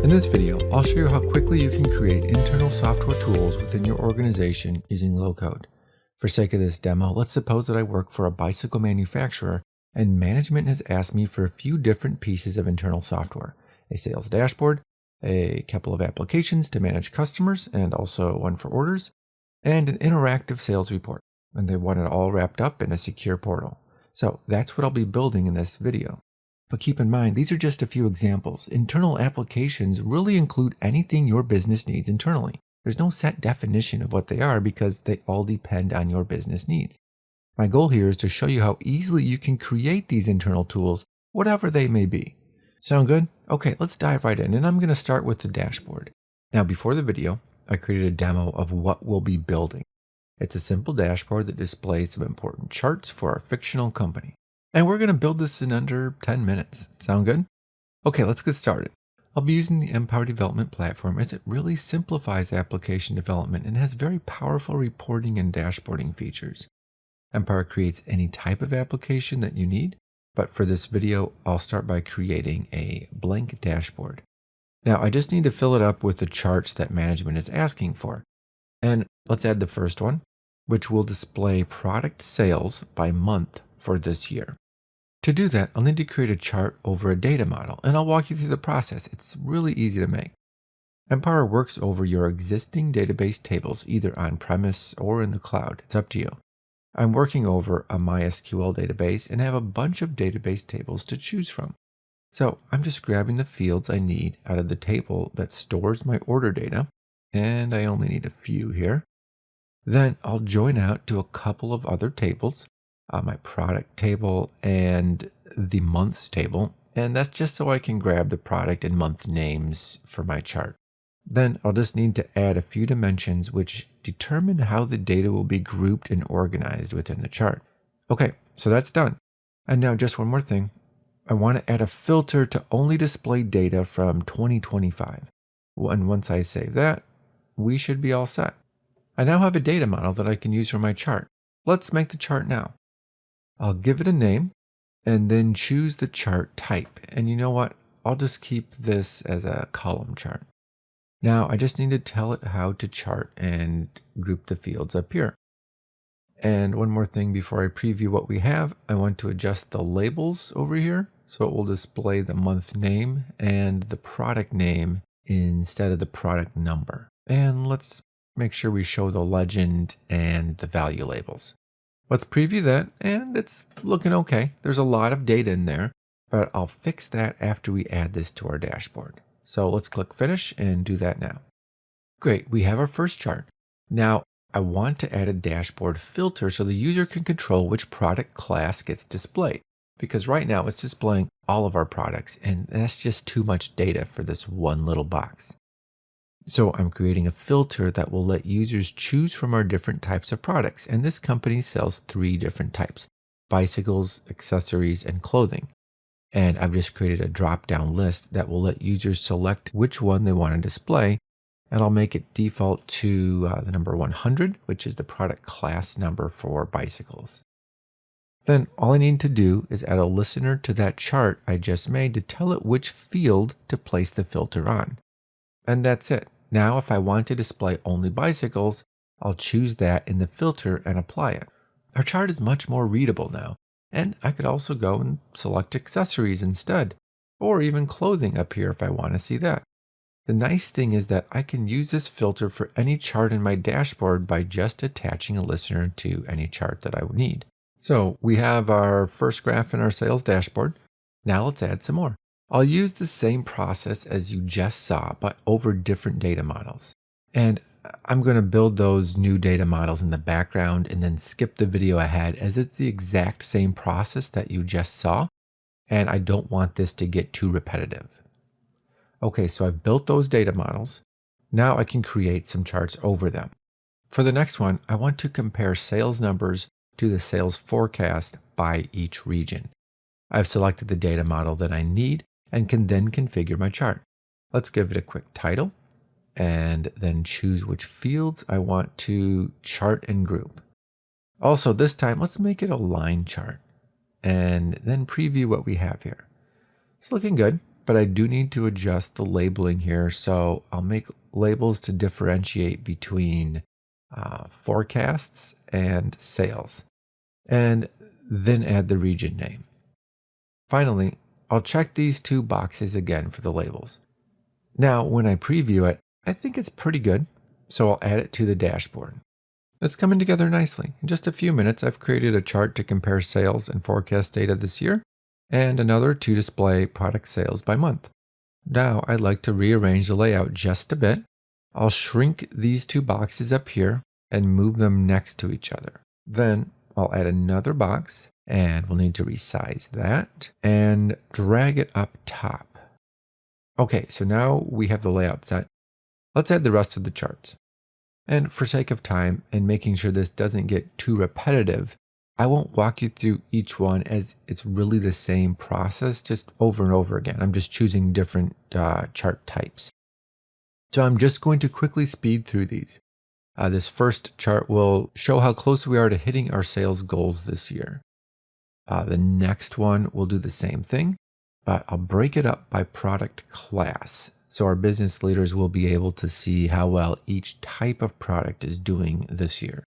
In this video, I'll show you how quickly you can create internal software tools within your organization using low code. For sake of this demo, let's suppose that I work for a bicycle manufacturer and management has asked me for a few different pieces of internal software: a sales dashboard, a couple of applications to manage customers and also one for orders, and an interactive sales report. And they want it all wrapped up in a secure portal. So that's what I'll be building in this video. But keep in mind, these are just a few examples. Internal applications really include anything your business needs internally. There's no set definition of what they are because they all depend on your business needs. My goal here is to show you how easily you can create these internal tools, whatever they may be. Sound good? Okay, let's dive right in, and I'm going to start with the dashboard. Now, before the video, I created a demo of what we'll be building. It's a simple dashboard that displays some important charts for our fictional company. And we're going to build this in under 10 minutes. Sound good? Okay, let's get started. I'll be using the Empower development platform as it really simplifies application development and has very powerful reporting and dashboarding features. Empower creates any type of application that you need, but for this video, I'll start by creating a blank dashboard. Now, I just need to fill it up with the charts that management is asking for. And let's add the first one, which will display product sales by month for this year. To do that, I'll need to create a chart over a data model, and I'll walk you through the process. It's really easy to make. Empower works over your existing database tables, either on-premise or in the cloud. It's up to you. I'm working over a MySQL database and have a bunch of database tables to choose from. So I'm just grabbing the fields I need out of the table that stores my order data, and I only need a few here. Then I'll join out to a couple of other tables, my product table and the months table, and that's just so I can grab the product and month names for my chart. Then I'll just need to add a few dimensions which determine how the data will be grouped and organized within the chart. Okay, so that's done. And now just one more thing. I want to add a filter to only display data from 2025. And once I save that, we should be all set. I now have a data model that I can use for my chart. Let's make the chart now. I'll give it a name and then choose the chart type. And you know what? I'll just keep this as a column chart. Now I just need to tell it how to chart and group the fields up here. And one more thing before I preview what we have, I want to adjust the labels over here so it will display the month name and the product name instead of the product number. And let's make sure we show the legend and the value labels. Let's preview that, and it's looking okay. There's a lot of data in there, but I'll fix that after we add this to our dashboard. So let's click Finish and do that now. Great, we have our first chart. Now, I want to add a dashboard filter so the user can control which product class gets displayed, because right now it's displaying all of our products, and that's just too much data for this one little box. So I'm creating a filter that will let users choose from our different types of products. And this company sells 3 different types: bicycles, accessories, and clothing. And I've just created a drop-down list that will let users select which one they want to display. And I'll make it default to the number 100, which is the product class number for bicycles. Then all I need to do is add a listener to that chart I just made to tell it which field to place the filter on. And that's it. Now, if I want to display only bicycles, I'll choose that in the filter and apply it. Our chart is much more readable now, and I could also go and select accessories instead, or even clothing up here if I want to see that. The nice thing is that I can use this filter for any chart in my dashboard by just attaching a listener to any chart that I would need. So we have our first graph in our sales dashboard. Now let's add some more. I'll use the same process as you just saw, but over different data models. And I'm going to build those new data models in the background and then skip the video ahead, as it's the exact same process that you just saw. And I don't want this to get too repetitive. Okay, so I've built those data models. Now I can create some charts over them. For the next one, I want to compare sales numbers to the sales forecast by each region. I've selected the data model that I need and can then configure my chart. Let's give it a quick title and then choose which fields I want to chart and group. Also, this time, let's make it a line chart and then preview what we have here. It's looking good. but I do need to adjust the labeling here. So I'll make labels to differentiate between forecasts and sales, and then add the region name. Finally, I'll check these two boxes again for the labels. Now, when I preview it, I think it's pretty good, so I'll add it to the dashboard. It's coming together nicely. In just a few minutes, I've created a chart to compare sales and forecast data this year, and another to display product sales by month. Now, I'd like to rearrange the layout just a bit. I'll shrink these two boxes up here and move them next to each other. Then I'll add another box, and we'll need to resize that and drag it up top. Okay, so now we have the layout set. Let's add the rest of the charts. And for sake of time and making sure this doesn't get too repetitive, I won't walk you through each one as it's really the same process just over and over again. I'm just choosing different chart types. So I'm just going to quickly speed through these. This first chart will show how close we are to hitting our sales goals this year. The next one will do the same thing, but I'll break it up by product class, so our business leaders will be able to see how well each type of product is doing this year.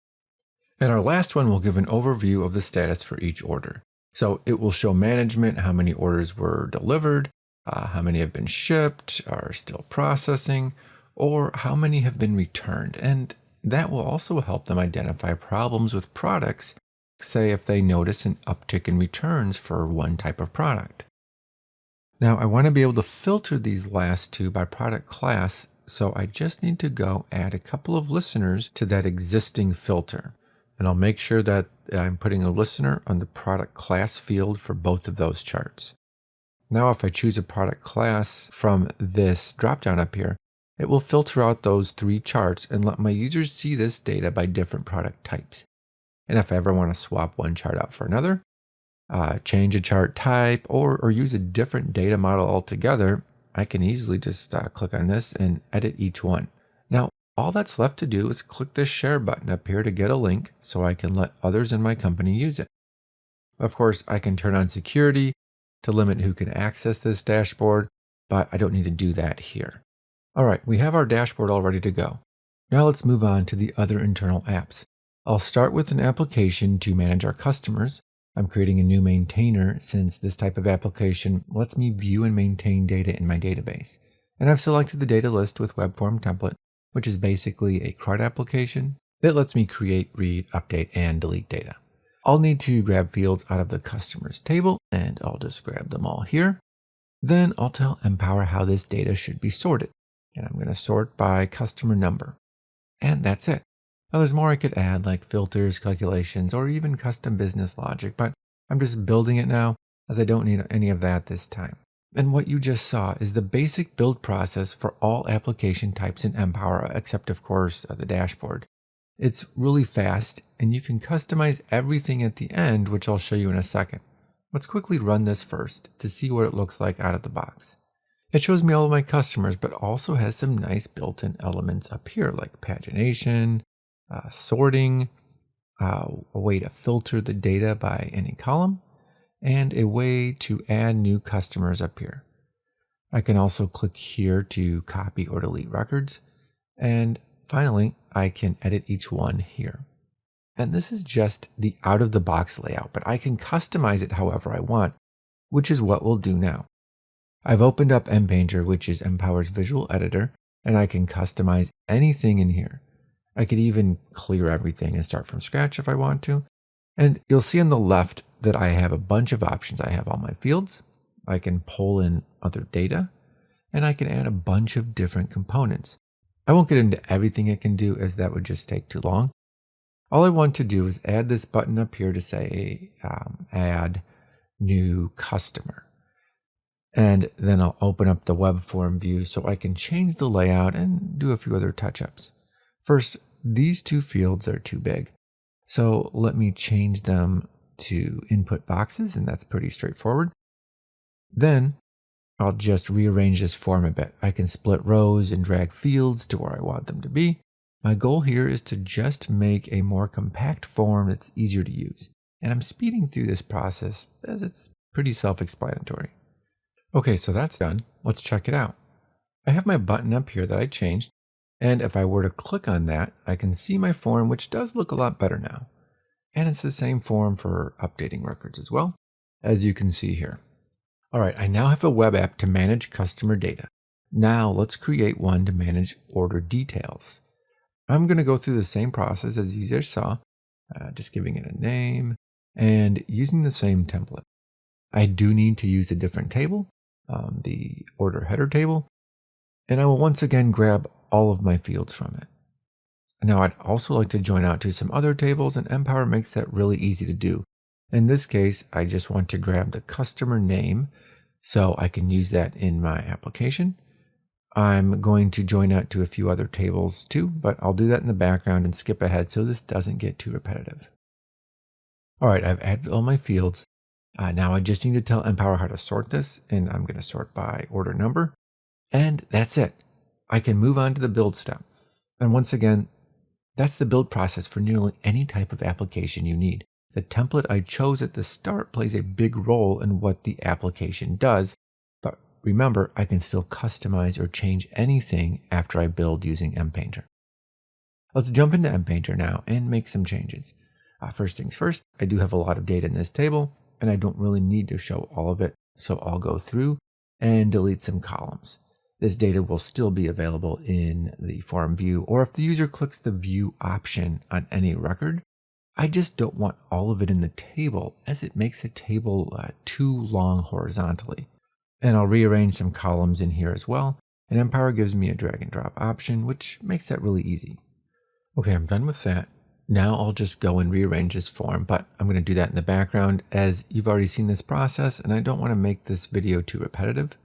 And our last one will give an overview of the status for each order. So it will show management how many orders were delivered, how many have been shipped, are still processing, or how many have been returned. And that will also help them identify problems with products, say if they notice an uptick in returns for one type of product. Now I want to be able to filter these last two by product class, so I just need to go add a couple of listeners to that existing filter. And I'll make sure that I'm putting a listener on the product class field for both of those charts. Now if I choose a product class from this dropdown up here, it will filter out those three charts and let my users see this data by different product types. And if I ever want to swap one chart out for another, change a chart type, or use a different data model altogether, I can easily just click on this and edit each one. Now, all that's left to do is click this share button up here to get a link so I can let others in my company use it. Of course, I can turn on security to limit who can access this dashboard, but I don't need to do that here. All right, we have our dashboard all ready to go. Now let's move on to the other internal apps. I'll start with an application to manage our customers. I'm creating a new maintainer since this type of application lets me view and maintain data in my database. And I've selected the data list with web form template, which is basically a CRUD application that lets me create, read, update, and delete data. I'll need to grab fields out of the customers table, and I'll just grab them all here. Then I'll tell Empower how this data should be sorted. And I'm going to sort by customer number. And that's it. Now there's more I could add, like filters, calculations, or even custom business logic, but I'm just building it now as I don't need any of that this time. And what you just saw is the basic build process for all application types in Empower, except of course the dashboard. It's really fast, and you can customize everything at the end, which I'll show you in a second. Let's quickly run this first to see what it looks like out of the box. It shows me all of my customers, but also has some nice built-in elements up here, like pagination, sorting, a way to filter the data by any column, and a way to add new customers up here. I can also click here to copy or delete records. And finally, I can edit each one here. And this is just the out-of-the-box layout, but I can customize it however I want, which is what we'll do now. I've opened up MPainter, which is Empower's visual editor, and I can customize anything in here. I could even clear everything and start from scratch if I want to. And you'll see on the left that I have a bunch of options. I have all my fields, I can pull in other data, and I can add a bunch of different components. I won't get into everything it can do as that would just take too long. All I want to do is add this button up here to say add new customer. And then I'll open up the web form view so I can change the layout and do a few other touch-ups. First, these two fields are too big. So let me change them to input boxes, and that's pretty straightforward. Then I'll just rearrange this form a bit. I can split rows and drag fields to where I want them to be. My goal here is to just make a more compact form that's easier to use. And I'm speeding through this process as it's pretty self-explanatory. Okay, so that's done. Let's check it out. I have my button up here that I changed, and if I were to click on that, I can see my form, which does look a lot better now. And it's the same form for updating records as well, as you can see here. All right, I now have a web app to manage customer data. Now let's create one to manage order details. I'm going to go through the same process as you just saw, just giving it a name and using the same template. I do need to use a different table, the order header table, and I will once again grab all of my fields from it. Now I'd also like to join out to some other tables, and Empower makes that really easy to do. In this case, I just want to grab the customer name so I can use that in my application. I'm going to join out to a few other tables too, but I'll do that in the background and skip ahead so this doesn't get too repetitive. All right, I've added all my fields. Now I just need to tell Empower how to sort this, and I'm going to sort by order number. And that's it. I can move on to the build step. And once again, that's the build process for nearly any type of application you need. The template I chose at the start plays a big role in what the application does, but remember, I can still customize or change anything after I build using MPainter. Let's jump into MPainter now and make some changes. First things first, I do have a lot of data in this table, and I don't really need to show all of it, so I'll go through and delete some columns. This data will still be available in the form view, or if the user clicks the view option on any record. I just don't want all of it in the table, as it makes the table too long horizontally. And I'll rearrange some columns in here as well, and Empower gives me a drag and drop option, which makes that really easy. Okay, I'm done with that. Now I'll just go and rearrange this form, but I'm going to do that in the background as you've already seen this process, and I don't want to make this video too repetitive.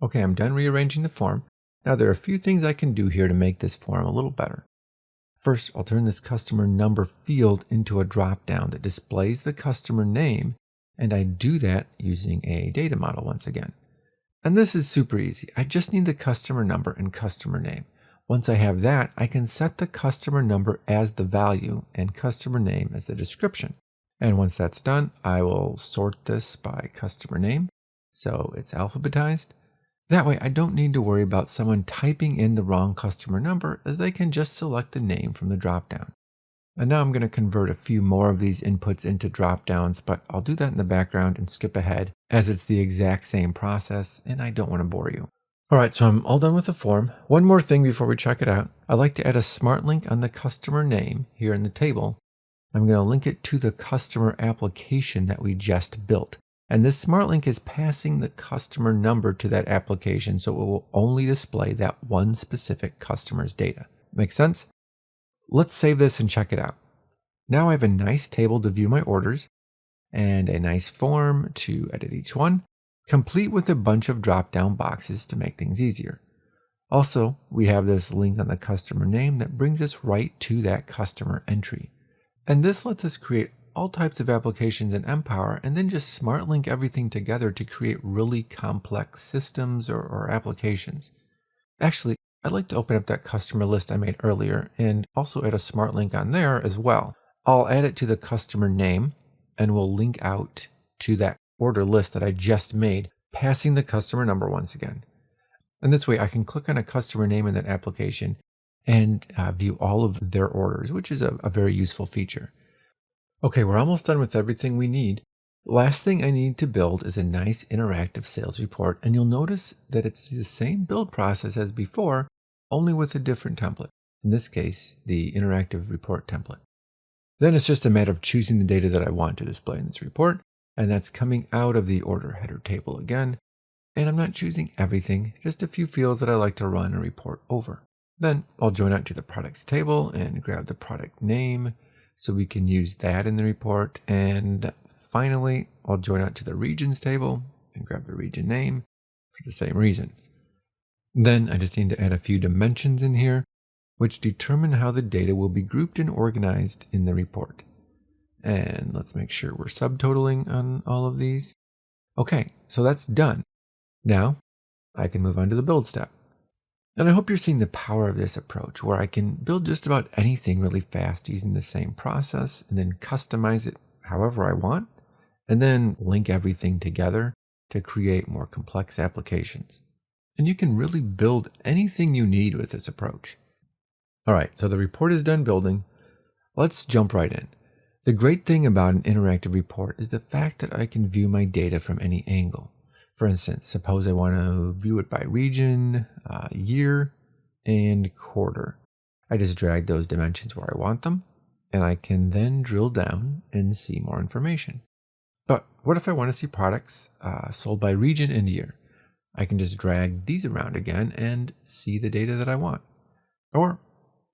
Okay, I'm done rearranging the form. Now there are a few things I can do here to make this form a little better. First, I'll turn this customer number field into a drop-down that displays the customer name, and I do that using a data model once again. And this is super easy. I just need the customer number and customer name. Once I have that, I can set the customer number as the value and customer name as the description. And once that's done, I will sort this by customer name, so it's alphabetized. That way, I don't need to worry about someone typing in the wrong customer number, as they can just select the name from the dropdown. And now I'm going to convert a few more of these inputs into dropdowns, but I'll do that in the background and skip ahead, as it's the exact same process and I don't want to bore you. All right, so I'm all done with the form. One more thing before we check it out. I'd like to add a smart link on the customer name here in the table. I'm going to link it to the customer application that we just built. And this smart link is passing the customer number to that application, so it will only display that one specific customer's data. Make sense? Let's save this and check it out. Now I have a nice table to view my orders and a nice form to edit each one, complete with a bunch of drop-down boxes to make things easier. Also, we have this link on the customer name that brings us right to that customer entry. And this lets us create all types of applications in Empower and then just smart link everything together to create really complex systems or applications. Actually, I'd like to open up that customer list I made earlier and also add a smart link on there as well. I'll add it to the customer name and we'll link out to that order list that I just made, passing the customer number once again. And this way I can click on a customer name in that application and view all of their orders, which is a very useful feature. Okay, we're almost done with everything we need. Last thing I need to build is a nice interactive sales report, and you'll notice that it's the same build process as before, only with a different template. In this case, the interactive report template. Then it's just a matter of choosing the data that I want to display in this report, and that's coming out of the order header table again. And I'm not choosing everything, just a few fields that I like to run a report over. Then I'll join out to the products table and grab the product name, so we can use that in the report. And finally, I'll join out to the regions table and grab the region name for the same reason. Then I just need to add a few dimensions in here, which determine how the data will be grouped and organized in the report. And let's make sure we're subtotaling on all of these. Okay, so that's done. Now I can move on to the build step. And I hope you're seeing the power of this approach, where I can build just about anything really fast using the same process and then customize it however I want, and then link everything together to create more complex applications. And you can really build anything you need with this approach. All right, so the report is done building. Let's jump right in. The great thing about an interactive report is the fact that I can view my data from any angle. For instance, suppose I want to view it by region, year, and quarter. I just drag those dimensions where I want them, and I can then drill down and see more information. But what if I want to see products sold by region and year? I can just drag these around again and see the data that I want. Or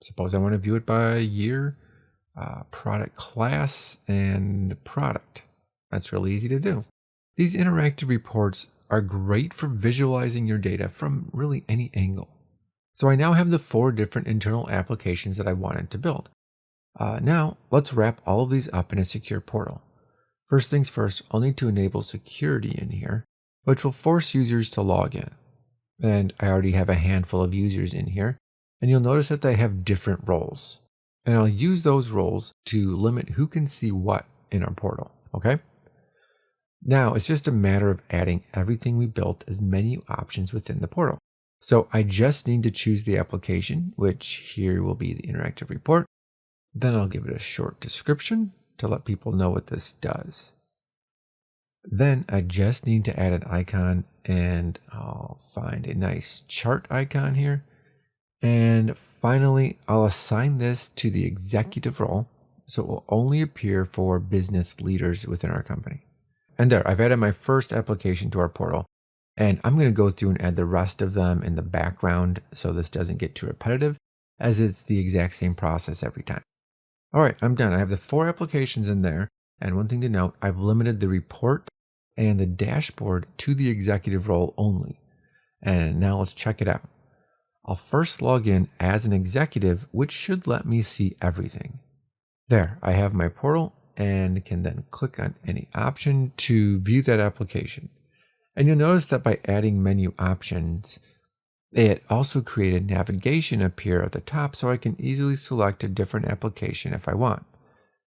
suppose I want to view it by year, product class, and product. That's really easy to do. These interactive reports are great for visualizing your data from really any angle. So I now have the 4 different internal applications that I wanted to build. Now let's wrap all of these up in a secure portal. First things first, I'll need to enable security in here, which will force users to log in. And I already have a handful of users in here, and you'll notice that they have different roles. And I'll use those roles to limit who can see what in our portal, okay? Now it's just a matter of adding everything we built as menu options within the portal. So I just need to choose the application, which here will be the interactive report. Then I'll give it a short description to let people know what this does. Then I just need to add an icon, and I'll find a nice chart icon here. And finally, I'll assign this to the executive role, so it will only appear for business leaders within our company. And there, I've added my first application to our portal, and I'm going to go through and add the rest of them in the background so this doesn't get too repetitive, as it's the exact same process every time. All right, I'm done. I have the 4 applications in there, and one thing to note, I've limited the report and the dashboard to the executive role only. And now let's check it out. I'll first log in as an executive, which should let me see everything. There, I have my portal and can then click on any option to view that application. And you'll notice that by adding menu options, it also created navigation appear at the top so I can easily select a different application if I want.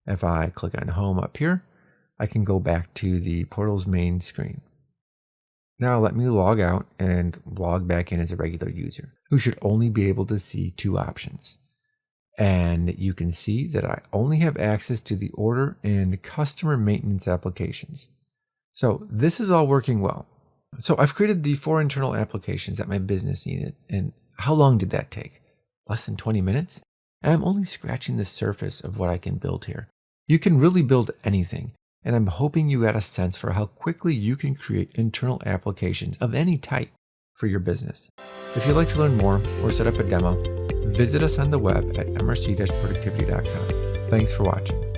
If I click on home up here, I can go back to the portal's main screen. Now let me log out and log back in as a regular user who should only be able to see 2 options. And you can see that I only have access to the order and customer maintenance applications. So this is all working well. So I've created the 4 internal applications that my business needed. And how long did that take? Less than 20 minutes? And I'm only scratching the surface of what I can build here. You can really build anything. And I'm hoping you got a sense for how quickly you can create internal applications of any type for your business. If you'd like to learn more or set up a demo, visit us on the web at mrc-productivity.com. Thanks for watching.